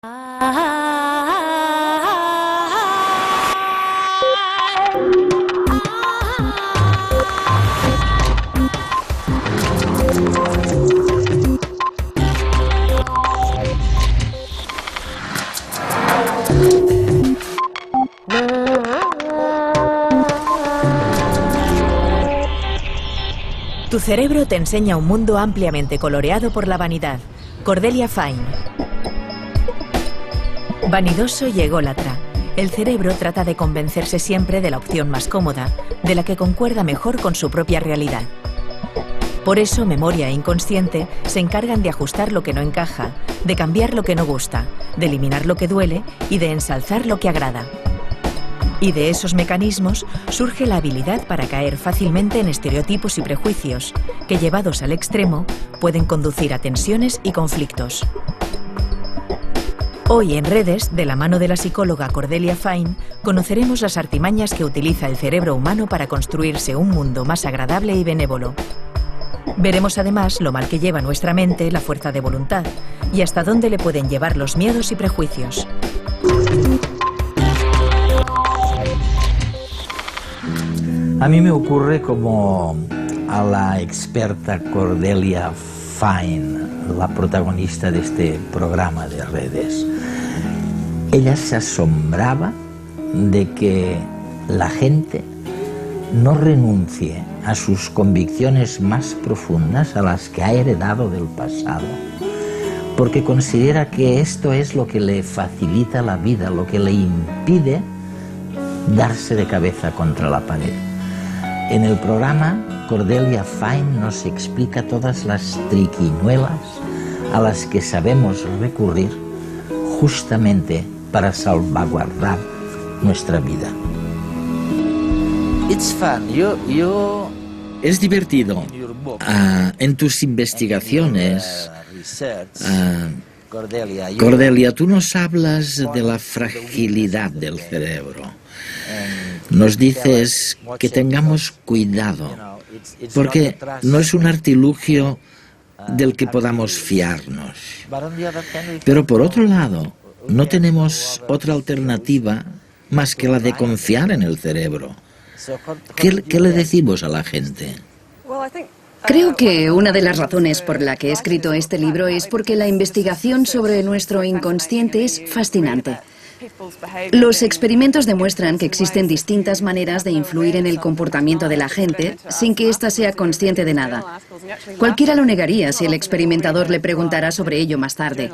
Tu cerebro te enseña un mundo ampliamente coloreado por la vanidad. Cordelia Fine. Vanidoso y ególatra, el cerebro trata de convencerse siempre de la opción más cómoda, de la que concuerda mejor con su propia realidad. Por eso, memoria e inconsciente se encargan de ajustar lo que no encaja, de cambiar lo que no gusta, de eliminar lo que duele y de ensalzar lo que agrada. Y de esos mecanismos surge la habilidad para caer fácilmente en estereotipos y prejuicios, que llevados al extremo pueden conducir a tensiones y conflictos. Hoy en Redes, de la mano de la psicóloga Cordelia Fine, conoceremos las artimañas que utiliza el cerebro humano para construirse un mundo más agradable y benévolo. Veremos además lo mal que lleva nuestra mente la fuerza de voluntad y hasta dónde le pueden llevar los miedos y prejuicios. A mí me ocurre como a la experta Cordelia Fine, la protagonista de este programa de Redes. Ella se asombraba de que la gente no renuncie a sus convicciones más profundas, a las que ha heredado del pasado, porque considera que esto es lo que le facilita la vida, lo que le impide darse de cabeza contra la pared. En el programa, Cordelia Fine nos explica todas las triquiñuelas a las que sabemos recurrir justamente para salvaguardar nuestra vida. It's fun. Es divertido. En tus investigaciones, Cordelia, tú nos hablas de la fragilidad del cerebro. Nos dices que tengamos cuidado, porque no es un artilugio del que podamos fiarnos. Pero por otro lado, no tenemos otra alternativa más que la de confiar en el cerebro. ¿Qué le decimos a la gente? Creo que una de las razones por la que he escrito este libro es porque la investigación sobre nuestro inconsciente es fascinante. Los experimentos demuestran que existen distintas maneras de influir en el comportamiento de la gente sin que ésta sea consciente de nada. Cualquiera lo negaría si el experimentador le preguntara sobre ello más tarde.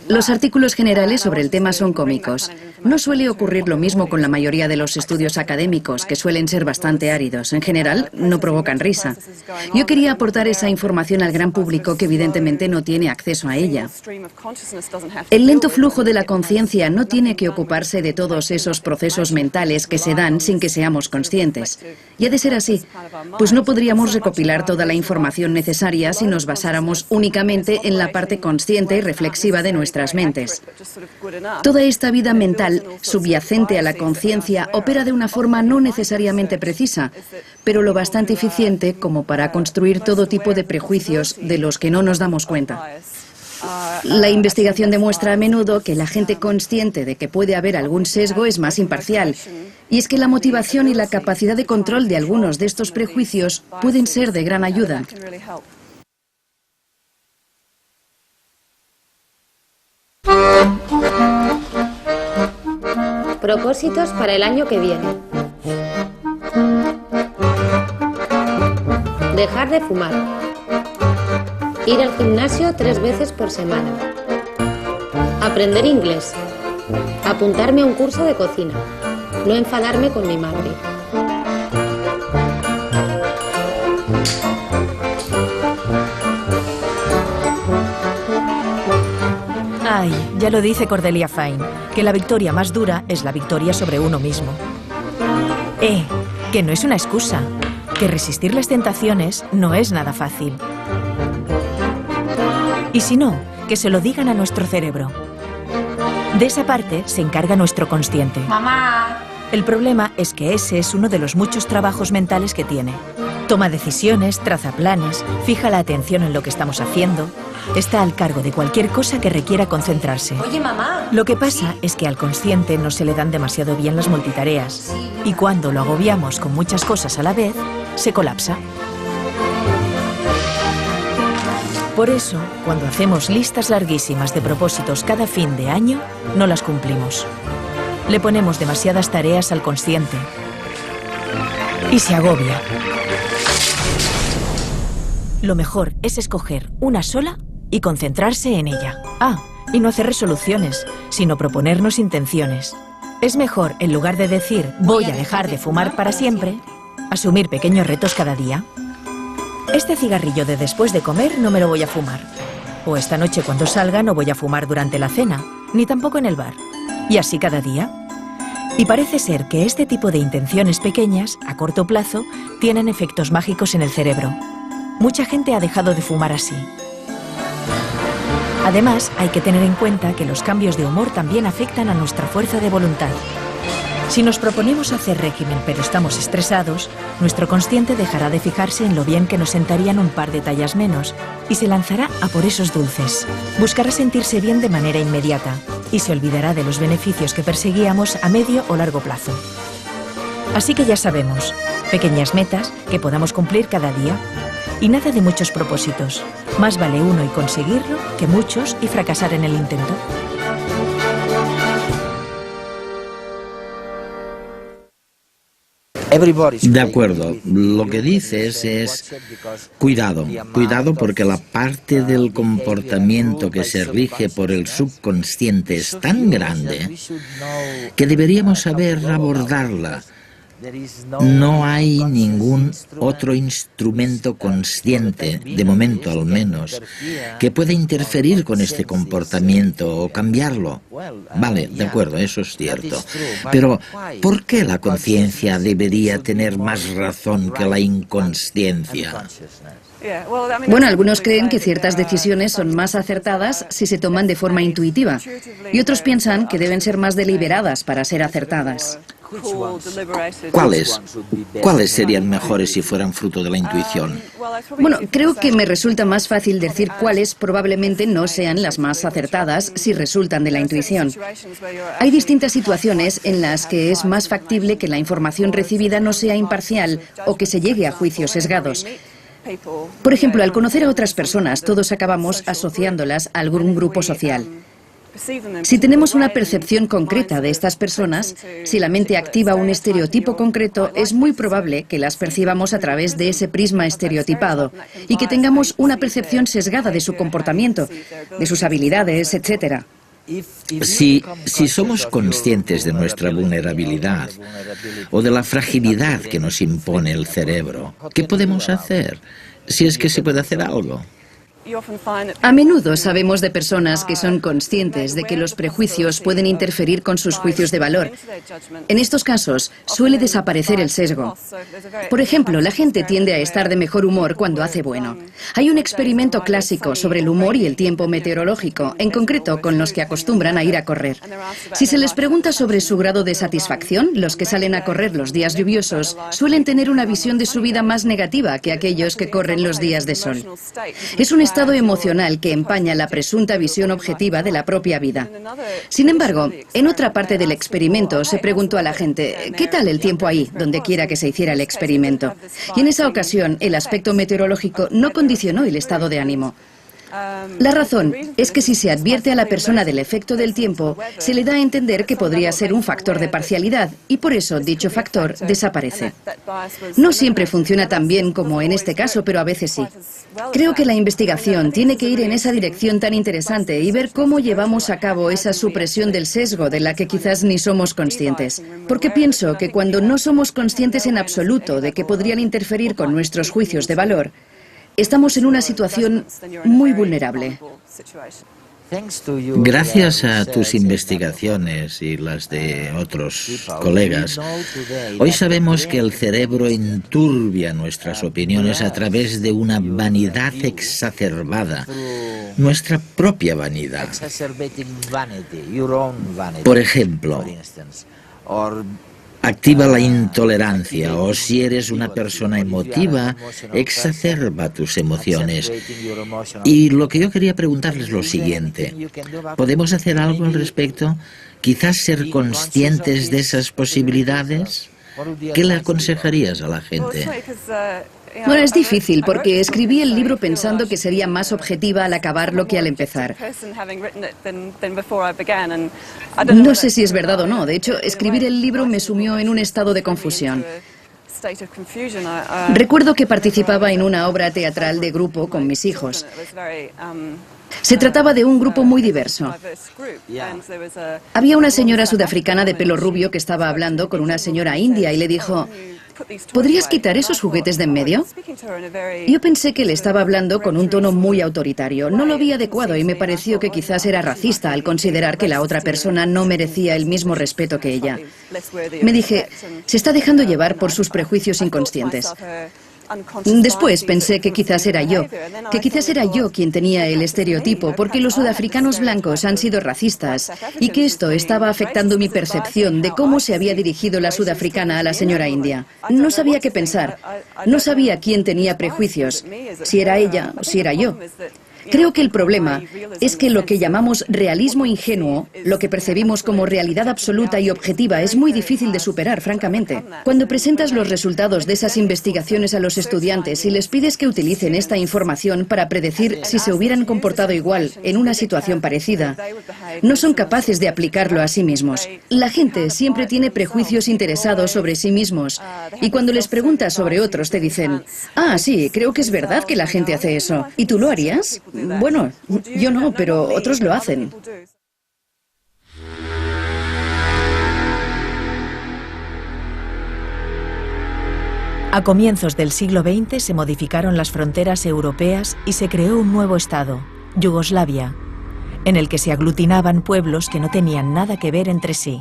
Los artículos generales sobre el tema son cómicos. No suele ocurrir lo mismo con la mayoría de los estudios académicos, que suelen ser bastante áridos. En general, no provocan risa. Yo quería aportar esa información al gran público que evidentemente no tiene acceso a ella. El lento flujo de la conciencia no tiene que ocuparse de todos esos procesos mentales que se dan sin que seamos conscientes. Y ha de ser así, pues no podríamos recopilar toda la información necesaria si nos basáramos únicamente en la parte consciente y reflexiva de nuestras mentes. Toda esta vida mental, subyacente a la conciencia, opera de una forma no necesariamente precisa, pero lo bastante eficiente como para construir todo tipo de prejuicios de los que no nos damos cuenta. La investigación demuestra a menudo que la gente consciente de que puede haber algún sesgo es más imparcial. Y es que la motivación y la capacidad de control de algunos de estos prejuicios pueden ser de gran ayuda. Propósitos para el año que viene. Dejar de fumar. Ir al gimnasio 3 veces por semana. Aprender inglés. Apuntarme a un curso de cocina. No enfadarme con mi madre. Ay, ya lo dice Cordelia Fine, que la victoria más dura es la victoria sobre uno mismo. Que no es una excusa, que resistir las tentaciones no es nada fácil. Y si no, que se lo digan a nuestro cerebro. De esa parte se encarga nuestro consciente. ¡Mamá! El problema es que ese es uno de los muchos trabajos mentales que tiene. Toma decisiones, traza planes, fija la atención en lo que estamos haciendo. Está al cargo de cualquier cosa que requiera concentrarse. Oye, mamá. Lo que pasa es que al consciente no se le dan demasiado bien las multitareas. Y cuando lo agobiamos con muchas cosas a la vez, se colapsa. Por eso, cuando hacemos listas larguísimas de propósitos cada fin de año, no las cumplimos. Le ponemos demasiadas tareas al consciente. Y se agobia. Lo mejor es escoger una sola y concentrarse en ella. Y no hacer resoluciones, sino proponernos intenciones. Es mejor, en lugar de decir voy a dejar de fumar para siempre, asumir pequeños retos cada día. Este cigarrillo de después de comer no me lo voy a fumar. O esta noche cuando salga no voy a fumar durante la cena, ni tampoco en el bar. Y así cada día. Y parece ser que este tipo de intenciones pequeñas, a corto plazo, tienen efectos mágicos en el cerebro. Mucha gente ha dejado de fumar así. Además, hay que tener en cuenta que los cambios de humor también afectan a nuestra fuerza de voluntad. Si nos proponemos hacer régimen pero estamos estresados, nuestro consciente dejará de fijarse en lo bien que nos sentarían un par de tallas menos y se lanzará a por esos dulces. Buscará sentirse bien de manera inmediata y se olvidará de los beneficios que perseguíamos a medio o largo plazo. Así que ya sabemos, pequeñas metas que podamos cumplir cada día y nada de muchos propósitos. Más vale uno y conseguirlo que muchos y fracasar en el intento. De acuerdo, lo que dices es cuidado porque la parte del comportamiento que se rige por el subconsciente es tan grande que deberíamos saber abordarla. No hay ningún otro instrumento consciente, de momento al menos, que pueda interferir con este comportamiento o cambiarlo. Vale, de acuerdo, eso es cierto. Pero, ¿por qué la conciencia debería tener más razón que la inconsciencia? Bueno, algunos creen que ciertas decisiones son más acertadas si se toman de forma intuitiva, y otros piensan que deben ser más deliberadas para ser acertadas. ¿Cuáles serían mejores si fueran fruto de la intuición? Bueno, creo que me resulta más fácil decir cuáles probablemente no sean las más acertadas si resultan de la intuición. Hay distintas situaciones en las que es más factible que la información recibida no sea imparcial o que se llegue a juicios sesgados. Por ejemplo, al conocer a otras personas, todos acabamos asociándolas a algún grupo social. Si tenemos una percepción concreta de estas personas, si la mente activa un estereotipo concreto, es muy probable que las percibamos a través de ese prisma estereotipado y que tengamos una percepción sesgada de su comportamiento, de sus habilidades, etc. Si somos conscientes de nuestra vulnerabilidad o de la fragilidad que nos impone el cerebro, ¿qué podemos hacer? Si es que se puede hacer algo. A menudo sabemos de personas que son conscientes de que los prejuicios pueden interferir con sus juicios de valor. En estos casos, suele desaparecer el sesgo. Por ejemplo, la gente tiende a estar de mejor humor cuando hace bueno. Hay un experimento clásico sobre el humor y el tiempo meteorológico, en concreto con los que acostumbran a ir a correr. Si se les pregunta sobre su grado de satisfacción, los que salen a correr los días lluviosos suelen tener una visión de su vida más negativa que aquellos que corren los días de sol. Es un estado emocional que empaña la presunta visión objetiva de la propia vida. Sin embargo, en otra parte del experimento se preguntó a la gente, ¿qué tal el tiempo ahí, donde quiera que se hiciera el experimento? Y en esa ocasión, el aspecto meteorológico no condicionó el estado de ánimo. La razón es que si se advierte a la persona del efecto del tiempo, se le da a entender que podría ser un factor de parcialidad y por eso dicho factor desaparece. No siempre funciona tan bien como en este caso, pero a veces sí. Creo que la investigación tiene que ir en esa dirección tan interesante y ver cómo llevamos a cabo esa supresión del sesgo de la que quizás ni somos conscientes. Porque pienso que cuando no somos conscientes en absoluto de que podrían interferir con nuestros juicios de valor, estamos en una situación muy vulnerable. Gracias a tus investigaciones y las de otros colegas, hoy sabemos que el cerebro enturbia nuestras opiniones a través de una vanidad exacerbada, nuestra propia vanidad. Por ejemplo, activa la intolerancia, o si eres una persona emotiva, exacerba tus emociones. Y lo que yo quería preguntarles es lo siguiente: ¿podemos hacer algo al respecto? Quizás ser conscientes de esas posibilidades. ¿Qué le aconsejarías a la gente? Bueno, es difícil porque escribí el libro pensando que sería más objetiva al acabarlo que al empezar. No sé si es verdad o no. De hecho, escribir el libro me sumió en un estado de confusión. Recuerdo que participaba en una obra teatral de grupo con mis hijos. Se trataba de un grupo muy diverso. Había una señora sudafricana de pelo rubio que estaba hablando con una señora india y le dijo: ¿podrías quitar esos juguetes de en medio? Yo pensé que le estaba hablando con un tono muy autoritario. No lo vi adecuado y me pareció que quizás era racista al considerar que la otra persona no merecía el mismo respeto que ella. Me dije, se está dejando llevar por sus prejuicios inconscientes. Después pensé que quizás era yo quien tenía el estereotipo, porque los sudafricanos blancos han sido racistas y que esto estaba afectando mi percepción de cómo se había dirigido la sudafricana a la señora india. No sabía qué pensar, no sabía quién tenía prejuicios, si era ella o si era yo. Creo que el problema es que lo que llamamos realismo ingenuo, lo que percibimos como realidad absoluta y objetiva, es muy difícil de superar, francamente. Cuando presentas los resultados de esas investigaciones a los estudiantes y les pides que utilicen esta información para predecir si se hubieran comportado igual en una situación parecida, no son capaces de aplicarlo a sí mismos. La gente siempre tiene prejuicios interesados sobre sí mismos y cuando les preguntas sobre otros te dicen: ah, sí, creo que es verdad que la gente hace eso. ¿Y tú lo harías? Bueno, yo no, pero otros lo hacen. A comienzos del siglo XX se modificaron las fronteras europeas y se creó un nuevo estado, Yugoslavia, en el que se aglutinaban pueblos que no tenían nada que ver entre sí.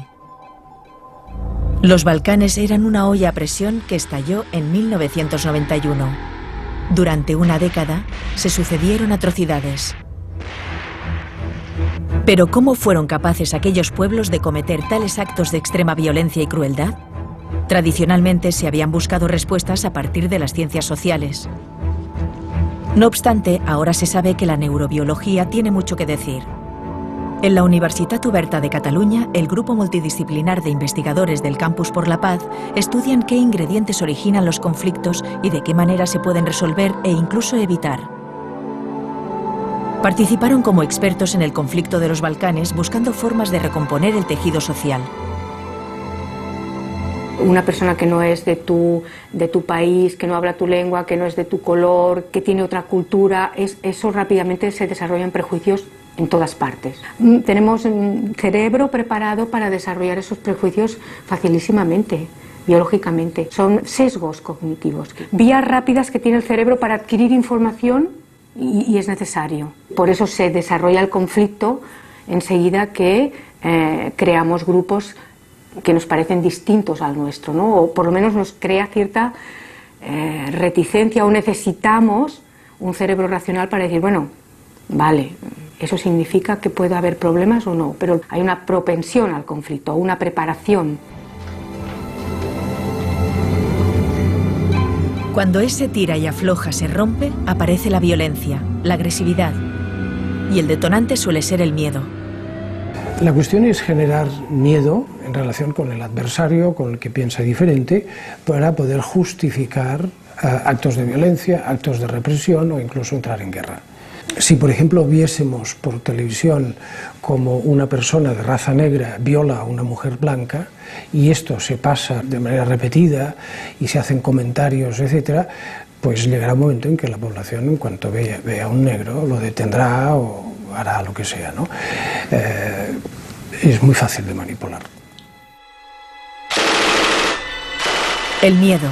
Los Balcanes eran una olla a presión que estalló en 1991. Durante una década se sucedieron atrocidades. Pero ¿cómo fueron capaces aquellos pueblos de cometer tales actos de extrema violencia y crueldad? Tradicionalmente se habían buscado respuestas a partir de las ciencias sociales. No obstante, ahora se sabe que la neurobiología tiene mucho que decir. En la Universitat Oberta de Cataluña, el grupo multidisciplinar de investigadores del Campus por la Paz estudian qué ingredientes originan los conflictos y de qué manera se pueden resolver e incluso evitar. Participaron como expertos en el conflicto de los Balcanes buscando formas de recomponer el tejido social. Una persona que no es de tu país, que no habla tu lengua, que no es de tu color, que tiene otra cultura, eso rápidamente se desarrollan prejuicios en todas partes. Tenemos un cerebro preparado para desarrollar esos prejuicios facilísimamente, biológicamente. Son sesgos cognitivos, vías rápidas que tiene el cerebro para adquirir información y es necesario. Por eso se desarrolla el conflicto enseguida que creamos grupos que nos parecen distintos al nuestro, ¿no? O por lo menos nos crea cierta reticencia o necesitamos un cerebro racional para decir, bueno, vale, eso significa que puede haber problemas o no, pero hay una propensión al conflicto, una preparación. Cuando ese tira y afloja se rompe, aparece la violencia, la agresividad, y el detonante suele ser el miedo. La cuestión es generar miedo en relación con el adversario, con el que piensa diferente, para poder justificar actos de violencia, actos de represión o incluso entrar en guerra. Si, por ejemplo, viésemos por televisión como una persona de raza negra viola a una mujer blanca y esto se pasa de manera repetida y se hacen comentarios, etc., pues llegará un momento en que la población, en cuanto vea a un negro, lo detendrá o hará lo que sea, ¿no? Es muy fácil de manipular. El miedo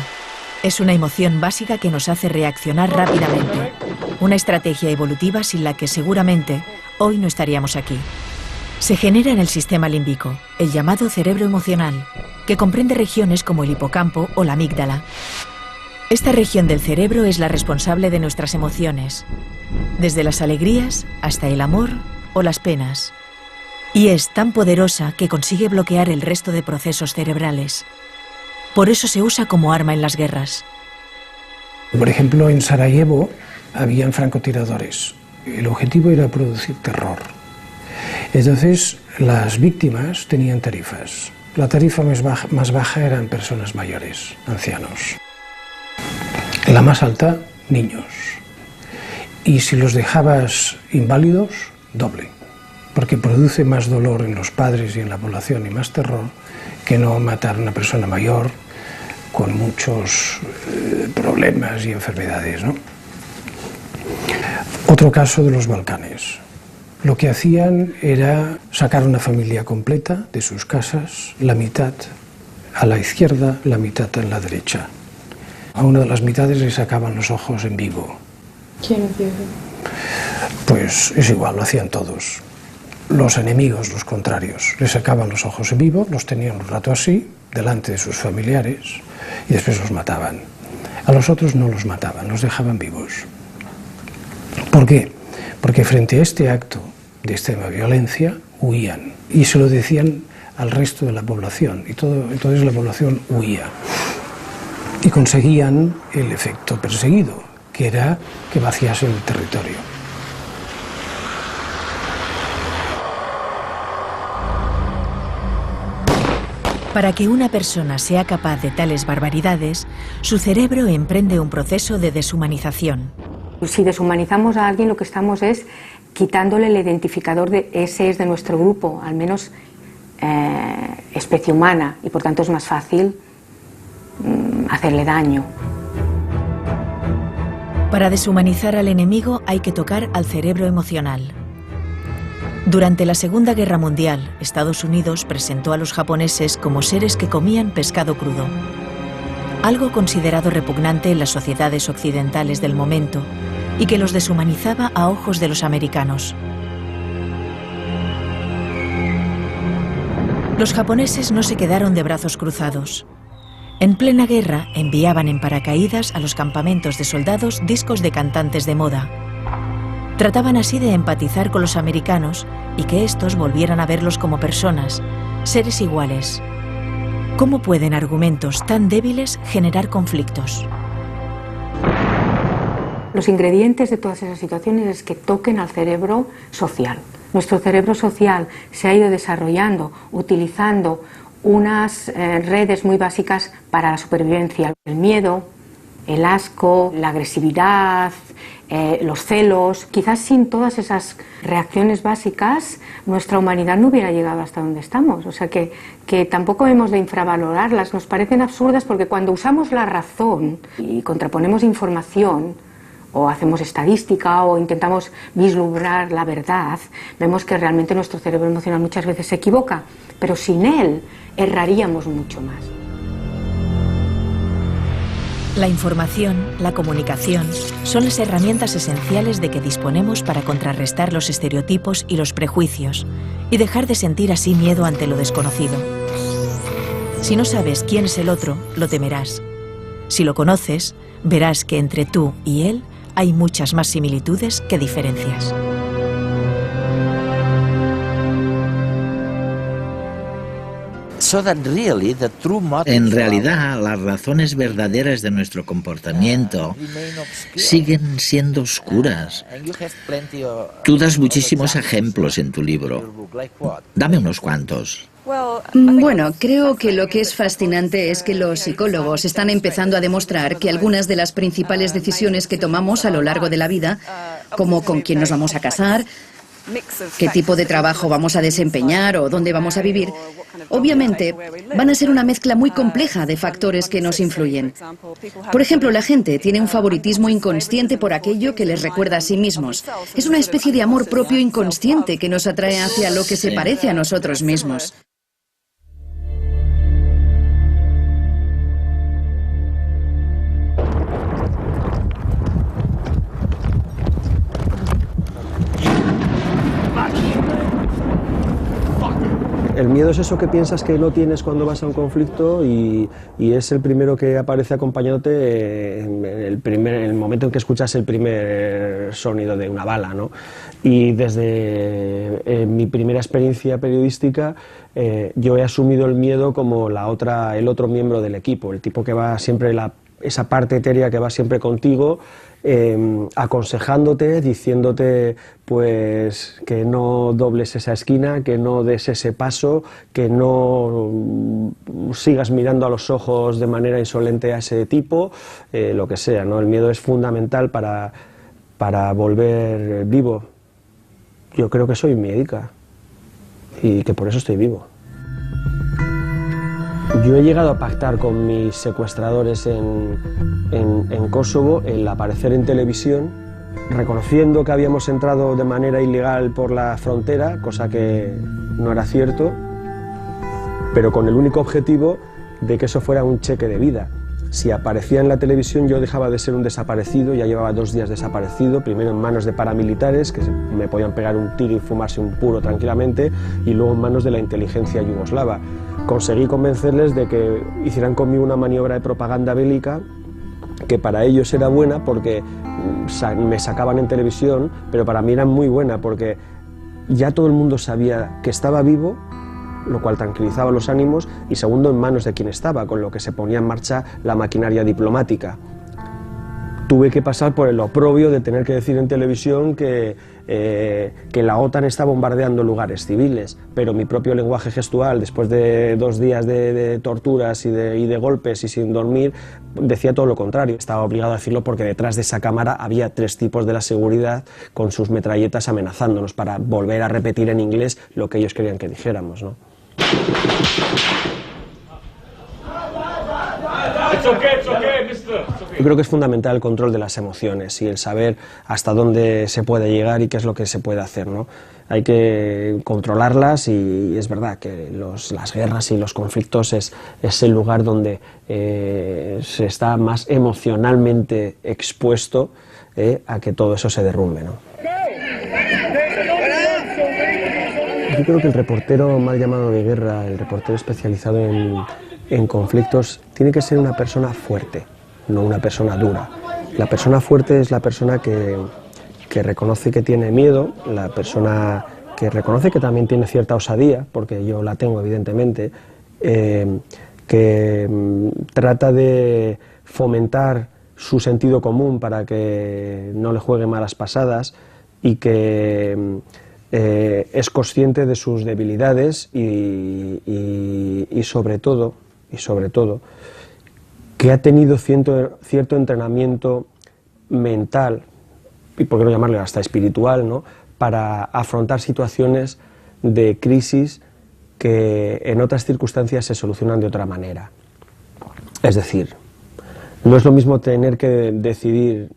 es una emoción básica que nos hace reaccionar rápidamente. Una estrategia evolutiva sin la que seguramente hoy no estaríamos aquí. Se genera en el sistema límbico, el llamado cerebro emocional, que comprende regiones como el hipocampo o la amígdala. Esta región del cerebro es la responsable de nuestras emociones, desde las alegrías hasta el amor o las penas. Y es tan poderosa que consigue bloquear el resto de procesos cerebrales. Por eso se usa como arma en las guerras. Por ejemplo, en Sarajevo habían francotiradores. El objetivo era producir terror. Entonces, las víctimas tenían tarifas. La tarifa más baja eran personas mayores, ancianos. La más alta, niños. Y si los dejabas inválidos, doble. Porque produce más dolor en los padres y en la población y más terror que no matar a una persona mayor con muchos problemas y enfermedades, ¿no? Otro caso de los Balcanes. Lo que hacían era sacar una familia completa de sus casas, la mitad a la izquierda, la mitad a la derecha. A una de las mitades le sacaban los ojos en vivo. ¿Quién empieza? Pues es igual, lo hacían todos. Los enemigos, los contrarios, le sacaban los ojos en vivo, los tenían un rato así, delante de sus familiares, y después los mataban. A los otros no los mataban, los dejaban vivos. ¿Por qué? Porque frente a este acto de extrema violencia, huían. Y se lo decían al resto de la población. Y entonces la población huía. Y conseguían el efecto perseguido, que era que vaciasen el territorio. Para que una persona sea capaz de tales barbaridades, su cerebro emprende un proceso de deshumanización. Si deshumanizamos a alguien, lo que estamos es quitándole el identificador de ese es de nuestro grupo, al menos especie humana, y por tanto es más fácil hacerle daño. Para deshumanizar al enemigo hay que tocar al cerebro emocional. Durante la Segunda Guerra Mundial, Estados Unidos presentó a los japoneses como seres que comían pescado crudo, algo considerado repugnante en las sociedades occidentales del momento y que los deshumanizaba a ojos de los americanos. Los japoneses no se quedaron de brazos cruzados. En plena guerra enviaban en paracaídas a los campamentos de soldados discos de cantantes de moda. Trataban así de empatizar con los americanos y que estos volvieran a verlos como personas, seres iguales. ¿Cómo pueden argumentos tan débiles generar conflictos? Los ingredientes de todas esas situaciones es que toquen al cerebro social. Nuestro cerebro social se ha ido desarrollando utilizando unas redes muy básicas para la supervivencia. El miedo, el asco, la agresividad, los celos. Quizás sin todas esas reacciones básicas nuestra humanidad no hubiera llegado hasta donde estamos. O sea que tampoco hemos de infravalorarlas. Nos parecen absurdas porque cuando usamos la razón y contraponemos información o hacemos estadística o intentamos vislumbrar la verdad, vemos que realmente nuestro cerebro emocional muchas veces se equivoca, pero sin él erraríamos mucho más. La información, la comunicación, son las herramientas esenciales de que disponemos para contrarrestar los estereotipos y los prejuicios y dejar de sentir así miedo ante lo desconocido. Si no sabes quién es el otro, lo temerás. Si lo conoces, verás que entre tú y él hay muchas más similitudes que diferencias. En realidad, las razones verdaderas de nuestro comportamiento siguen siendo oscuras. Tú das muchísimos ejemplos en tu libro. Dame unos cuantos. Bueno, creo que lo que es fascinante es que los psicólogos están empezando a demostrar que algunas de las principales decisiones que tomamos a lo largo de la vida, como con quién nos vamos a casar, qué tipo de trabajo vamos a desempeñar o dónde vamos a vivir, obviamente van a ser una mezcla muy compleja de factores que nos influyen. Por ejemplo, la gente tiene un favoritismo inconsciente por aquello que les recuerda a sí mismos. Es una especie de amor propio inconsciente que nos atrae hacia lo que se parece a nosotros mismos. El miedo es eso que piensas que no tienes cuando vas a un conflicto y es el primero que aparece acompañándote en el momento en que escuchas el primer sonido de una bala, ¿no? Y desde mi primera experiencia periodística yo he asumido el miedo como el otro miembro del equipo, el tipo que va siempre, esa parte etérea que va siempre contigo, aconsejándote, diciéndote pues que no dobles esa esquina, que no des ese paso, que no sigas mirando a los ojos de manera insolente a ese tipo, lo que sea, ¿no? El miedo es fundamental para volver vivo. Yo creo que soy médica y que por eso estoy vivo. Yo he llegado a pactar con mis secuestradores en Kosovo el aparecer en televisión, reconociendo que habíamos entrado de manera ilegal por la frontera, cosa que no era cierto, pero con el único objetivo de que eso fuera un cheque de vida. Si aparecía en la televisión yo dejaba de ser un desaparecido, ya llevaba 2 días desaparecido, primero en manos de paramilitares que me podían pegar un tiro y fumarse un puro tranquilamente, y luego en manos de la inteligencia yugoslava. Conseguí convencerles de que hicieran conmigo una maniobra de propaganda bélica que para ellos era buena porque me sacaban en televisión, pero para mí era muy buena porque ya todo el mundo sabía que estaba vivo, lo cual tranquilizaba los ánimos, y segundo, en manos de quien estaba, con lo que se ponía en marcha la maquinaria diplomática. Tuve que pasar por el oprobio de tener que decir en televisión que la OTAN está bombardeando lugares civiles, pero mi propio lenguaje gestual, después de 2 días de torturas y de golpes y sin dormir, decía todo lo contrario. Estaba obligado a decirlo porque detrás de esa cámara había 3 tipos de la seguridad con sus metralletas amenazándonos para volver a repetir en inglés lo que ellos querían que dijéramos, ¿no? Yo creo que es fundamental el control de las emociones y el saber hasta dónde se puede llegar y qué es lo que se puede hacer, ¿no? Hay que controlarlas y es verdad que las guerras y los conflictos es el lugar donde se está más emocionalmente expuesto a que todo eso se derrumbe, ¿no? Yo creo que el reportero mal llamado de guerra, el reportero especializado en conflictos, tiene que ser una persona fuerte, no una persona dura. La persona fuerte es la persona que reconoce que tiene miedo, la persona que reconoce que también tiene cierta osadía, porque yo la tengo evidentemente, que trata de fomentar su sentido común para que no le juegue malas pasadas y que es consciente de sus debilidades y sobre todo que ha tenido cierto entrenamiento mental, y por qué no llamarlo hasta espiritual, ¿no?, para afrontar situaciones de crisis que en otras circunstancias se solucionan de otra manera. Es decir, no es lo mismo tener que decidir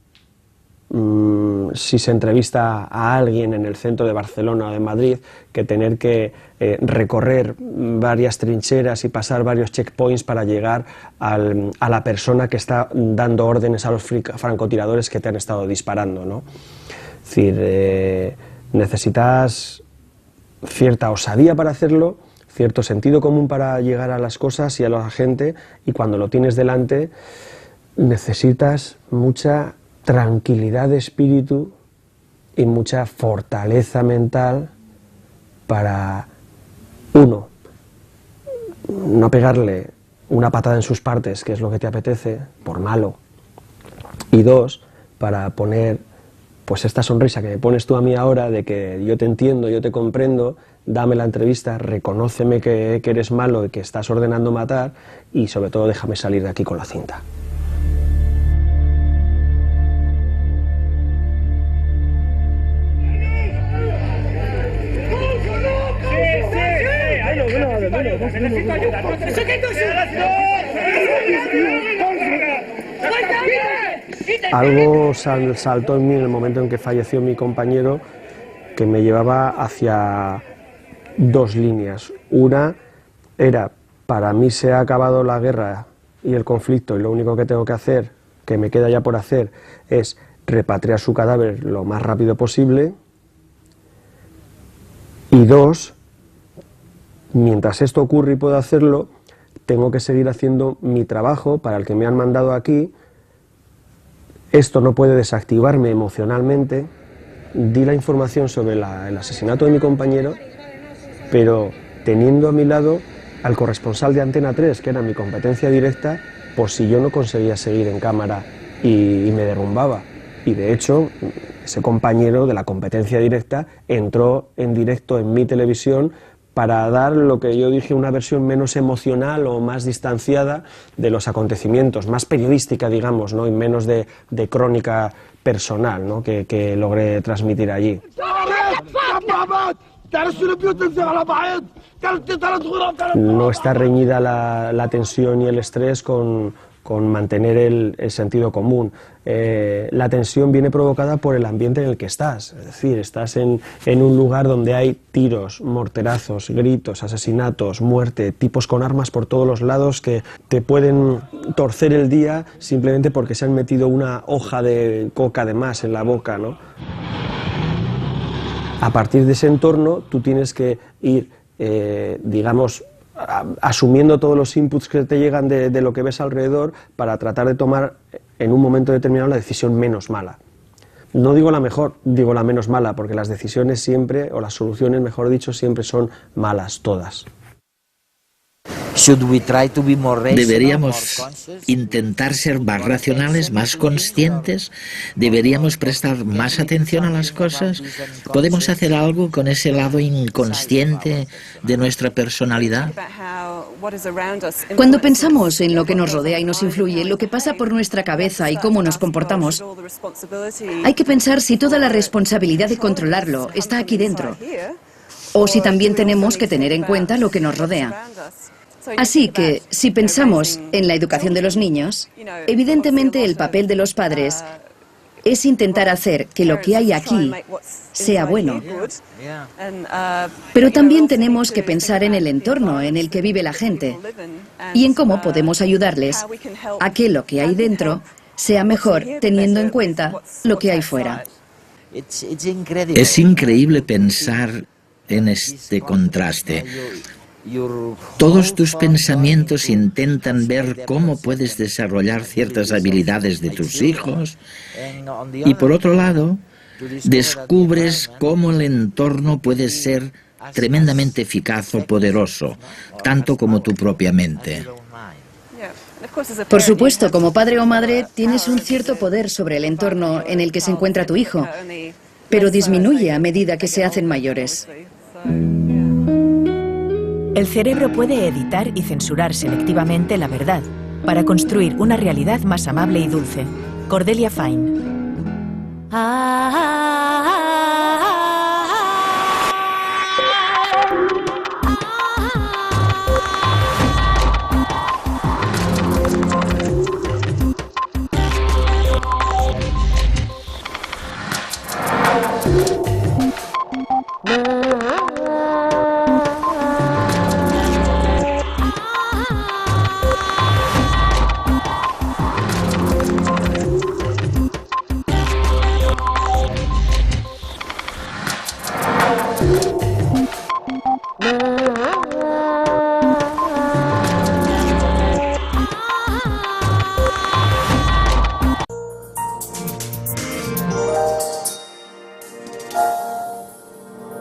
si se entrevista a alguien en el centro de Barcelona o de Madrid que tener que recorrer varias trincheras y pasar varios checkpoints para llegar a la persona que está dando órdenes a los francotiradores que te han estado disparando, ¿no? Es decir, necesitas cierta osadía para hacerlo, cierto sentido común para llegar a las cosas y a la gente, y cuando lo tienes delante necesitas mucha tranquilidad de espíritu y mucha fortaleza mental para, 1, no pegarle una patada en sus partes, que es lo que te apetece, por malo, y 2, para poner pues esta sonrisa que me pones tú a mí ahora, de que yo te entiendo, yo te comprendo, dame la entrevista, reconóceme que eres malo y que estás ordenando matar, y sobre todo déjame salir de aquí con la cinta. Necesito ayuda. Algo saltó en mí en el momento en que falleció mi compañero, que me llevaba hacia 2 líneas. Una era, para mí se ha acabado la guerra y el conflicto y lo único que tengo que hacer, que me queda ya por hacer, es repatriar su cadáver lo más rápido posible. Y 2, mientras esto ocurre y puedo hacerlo, tengo que seguir haciendo mi trabajo para el que me han mandado aquí. Esto no puede desactivarme emocionalmente, di la información sobre el asesinato de mi compañero, pero teniendo a mi lado al corresponsal de Antena 3, que era mi competencia directa, por si yo no conseguía seguir en cámara y me derrumbaba. Y de hecho, ese compañero de la competencia directa entró en directo en mi televisión para dar lo que yo dije, una versión menos emocional o más distanciada de los acontecimientos, más periodística, digamos, ¿no? Y menos de crónica personal, ¿no? que logré transmitir allí. No está reñida la tensión y el estrés con mantener el sentido común. La tensión viene provocada por el ambiente en el que estás, es decir, estás en un lugar donde hay tiros, morterazos, gritos, asesinatos, muerte, tipos con armas por todos los lados que te pueden torcer el día simplemente porque se han metido una hoja de coca de más en la boca, ¿no? A partir de ese entorno tú tienes que ir, digamos, asumiendo todos los inputs que te llegan de lo que ves alrededor para tratar de tomar en un momento determinado la decisión menos mala. No digo la mejor, digo la menos mala, porque las decisiones siempre, o las soluciones, mejor dicho, siempre son malas, todas. Deberíamos intentar ser más racionales, más conscientes. Deberíamos prestar más atención a las cosas. ¿Podemos hacer algo con ese lado inconsciente de nuestra personalidad? Cuando pensamos en lo que nos rodea y nos influye, lo que pasa por nuestra cabeza y cómo nos comportamos, hay que pensar si toda la responsabilidad de controlarlo está aquí dentro, o si también tenemos que tener en cuenta lo que nos rodea. Así que, si pensamos en la educación de los niños, evidentemente el papel de los padres es intentar hacer que lo que hay aquí sea bueno. Pero también tenemos que pensar en el entorno en el que vive la gente y en cómo podemos ayudarles a que lo que hay dentro sea mejor teniendo en cuenta lo que hay fuera. Es increíble pensar en este contraste. Todos tus pensamientos intentan ver cómo puedes desarrollar ciertas habilidades de tus hijos y por otro lado, descubres cómo el entorno puede ser tremendamente eficaz o poderoso, tanto como tu propia mente. Por supuesto, como padre o madre, tienes un cierto poder sobre el entorno en el que se encuentra tu hijo, pero disminuye a medida que se hacen mayores. El cerebro puede editar y censurar selectivamente la verdad para construir una realidad más amable y dulce. Cordelia Fine.